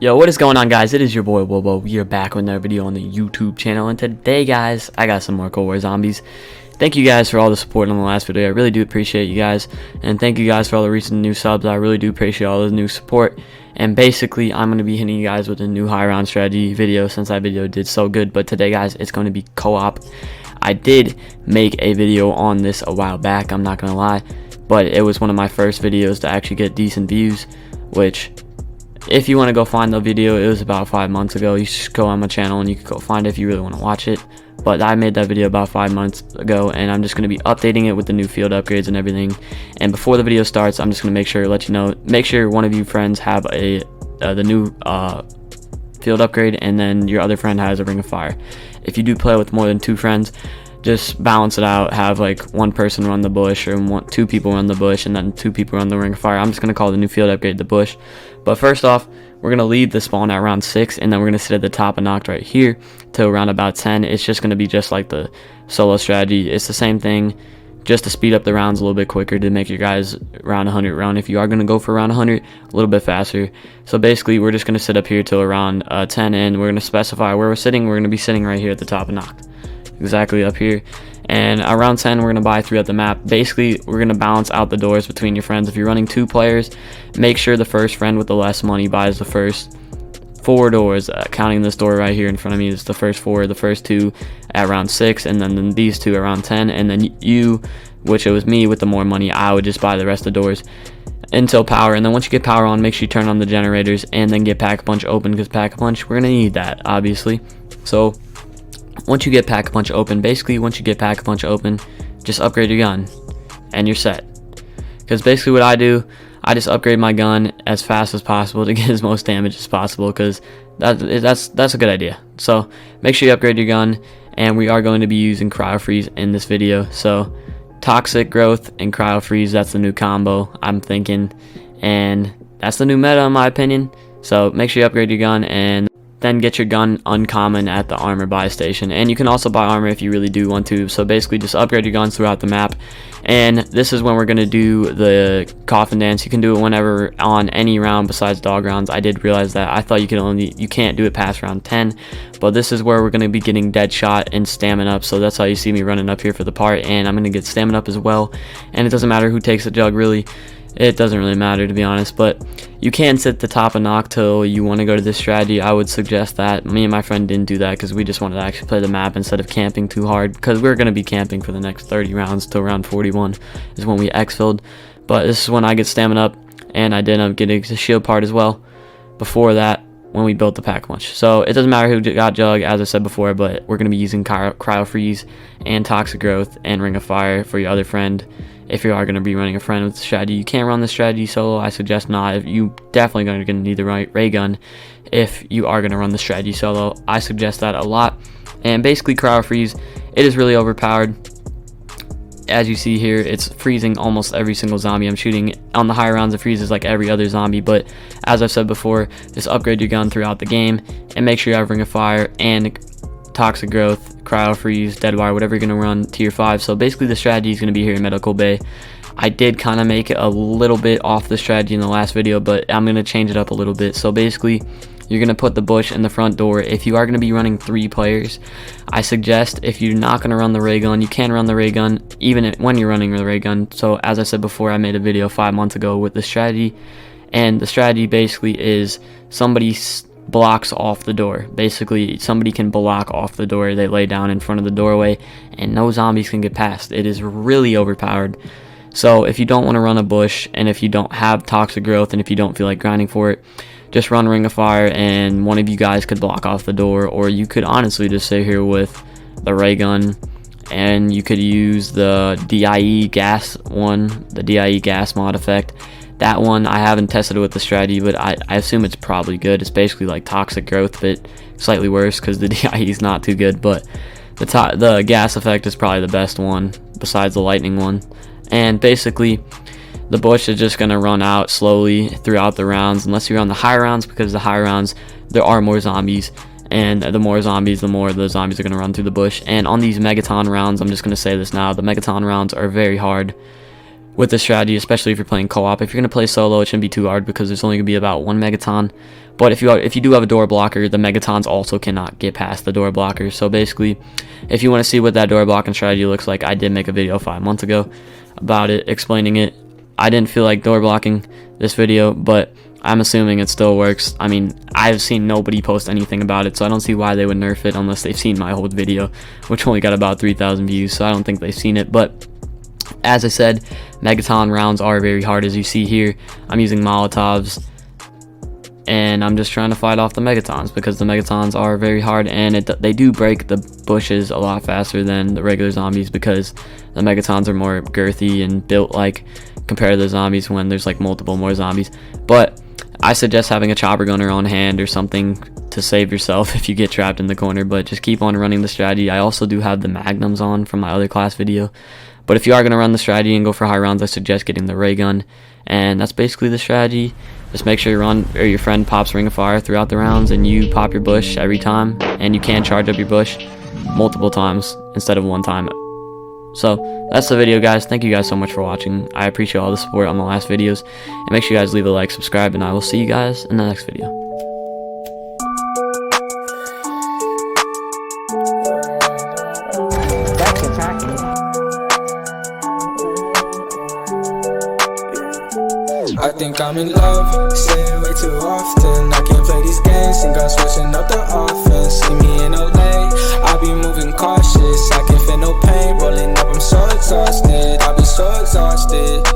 Yo, what is going on, guys? It is your boy Wobo. We are back with another video on the YouTube channel, and today, guys, I got some more Cold War zombies. Thank you guys for all the support on the last video. I really do appreciate you guys, and thank you guys for all the recent new subs. I really do appreciate all the new support. And basically, I'm going to be hitting you guys with a new high round strategy video since that video did so good. But today, guys, it's going to be co-op. I did make a video on this a while back, I'm not going to lie, but it was one of my first videos to actually get decent views, which, if you want to go find the video, it was about 5 months ago. You should go on my channel and you can go find it if you really want to watch it. But I made that video about 5 months ago, and I'm just going to be updating it with the new field upgrades and everything. And before the video starts, I'm just going to let you know, make sure one of you friends have the new field upgrade, and then your other friend has a Ring of Fire. If you do play with more than 2 friends, just balance it out. Have like one person run the bush, or 2 people run the bush, and then 2 people run the Ring of Fire. I'm just going to call the new field upgrade the bush. But first off, we're going to leave the spawn at round 6, and then we're going to sit at the top and knocked right here till around about 10. It's just going to be just like the solo strategy. It's the same thing, just to speed up the rounds a little bit quicker, to make your guys round 100 run. If you are going to go for round 100, a little bit faster. So basically, we're just going to sit up here till around 10, and we're going to specify where we're sitting. We're going to be sitting right here at the top and knocked, exactly up here. And around 10, we're going to buy throughout the map. Basically, we're going to balance out the doors between your friends. If you're running 2 players, make sure the first friend with the less money buys the first 4 doors. Counting this door right here in front of me is the first 4, the first 2 at round 6, and then these 2 around 10. And then you, which it was me with the more money, I would just buy the rest of the doors until power. And then once you get power on, make sure you turn on the generators and then get Pack-a-Punch open, because Pack-a-Punch, we're going to need that, obviously. So once you get Pack-a-Punch open, just upgrade your gun and you're set. Because basically what I do, I just upgrade my gun as fast as possible to get as most damage as possible, because that's a good idea. So make sure you upgrade your gun, and we are going to be using Cryo Freeze in this video. So Toxic Growth and Cryo Freeze, that's the new combo, I'm thinking, and that's the new meta in my opinion. So make sure you upgrade your gun, and then get your gun uncommon at the armor buy station. And you can also buy armor if you really do want to. So basically, just upgrade your guns throughout the map. And this is when we're going to do the coffin dance. You can do it whenever on any round besides dog rounds. I did realize that. I thought you can't do it past round 10. But this is where we're going to be getting dead shot and stamina up. So that's how you see me running up here for the part. And I'm going to get stamina up as well. And it doesn't matter who takes the jug, really. It doesn't really matter, to be honest, but you can sit the top and knock till you want to go to this strategy. I would suggest that. Me and my friend didn't do that because we just wanted to actually play the map instead of camping too hard, because we're going to be camping for the next 30 rounds till round 41 is when we exfilled. But this is when I get stamina up, and I did end up getting a shield part as well before that when we built the Pack-a-Punch. So it doesn't matter who got jug, as I said before, but we're going to be using Cryo Freeze and Toxic Growth and Ring of Fire for your other friend. If you are going to be running a friend with the strategy, you can't run the strategy solo. I suggest not. If you definitely going to need the ray gun if you are going to run the strategy solo. I suggest that a lot. And basically, Cryo Freeze, it is really overpowered. As you see here, it's freezing almost every single zombie I'm shooting. On the higher rounds, it freezes like every other zombie. But as I've said before, just upgrade your gun throughout the game and make sure you have Ring of Fire and Toxic Growth, Cryo Freeze, Dead Wire, whatever you're going to run, tier 5. So basically the strategy is going to be here in Medical Bay. I did kind of make it a little bit off the strategy in the last video, but I'm going to change it up a little bit. So basically, you're going to put the bush in the front door. If you are going to be running 3 players, I suggest, if you're not going to run the ray gun, you can run the ray gun even when you're running the ray gun. So as I said before, I made a video 5 months ago with the strategy, and the strategy basically is somebody blocks off the door. Basically, somebody can block off the door. They lay down in front of the doorway, and no zombies can get past. It is really overpowered. So if you don't want to run a bush, and if you don't have Toxic Growth, and if you don't feel like grinding for it, just run Ring of Fire, and one of you guys could block off the door. Or you could honestly just sit here with the ray gun, and you could use the DIE gas one, the DIE gas mod effect. That one, I haven't tested it with the strategy, but I assume it's probably good. It's basically like Toxic Growth, but slightly worse because the DIE is not too good. But the gas effect is probably the best one besides the lightning one. And basically, the bush is just going to run out slowly throughout the rounds, unless you're on the high rounds, because the high rounds, there are more zombies. And the more zombies, the more the zombies are going to run through the bush. And on these Megaton rounds, I'm just going to say this now, the Megaton rounds are very hard. with this strategy, especially if you're playing co-op. If you're going to play solo, it shouldn't be too hard because there's only going to be about one Megaton. But if you do have a door blocker, the Megatons also cannot get past the door blocker. So basically, if you want to see what that door blocking strategy looks like, I did make a video 5 months ago about it, explaining it. I didn't feel like door blocking this video, but I'm assuming it still works. I mean, I've seen nobody post anything about it, so I don't see why they would nerf it unless they've seen my old video, which only got about 3,000 views, so I don't think they've seen it. But as I said, Megaton rounds are very hard. As you see here, I'm using Molotovs, and I'm just trying to fight off the Megatons because the Megatons are very hard, and they do break the bushes a lot faster than the regular zombies because the Megatons are more girthy and built like compared to the zombies when there's like multiple more zombies. But I suggest having a chopper gunner on hand or something to save yourself if you get trapped in the corner, but just keep on running the strategy. I also do have the magnums on from my other class video, but if you are going to run the strategy and go for high rounds, I suggest getting the ray gun, and that's basically the strategy. Just make sure your friend pops ring of fire throughout the rounds and you pop your bush every time, and you can charge up your bush multiple times instead of one time. So that's the video, guys. Thank you guys so much for watching. I appreciate all the support on the last videos, and make sure you guys leave a like, subscribe, and I will see you guys in the next video. That's attacking. I think I'm in love, say it way too often. I can't play these games, think I'm switching up the offense. See me in LA, I be moving cautious. I can feel no pain rolling up, I'm so exhausted. I be so exhausted.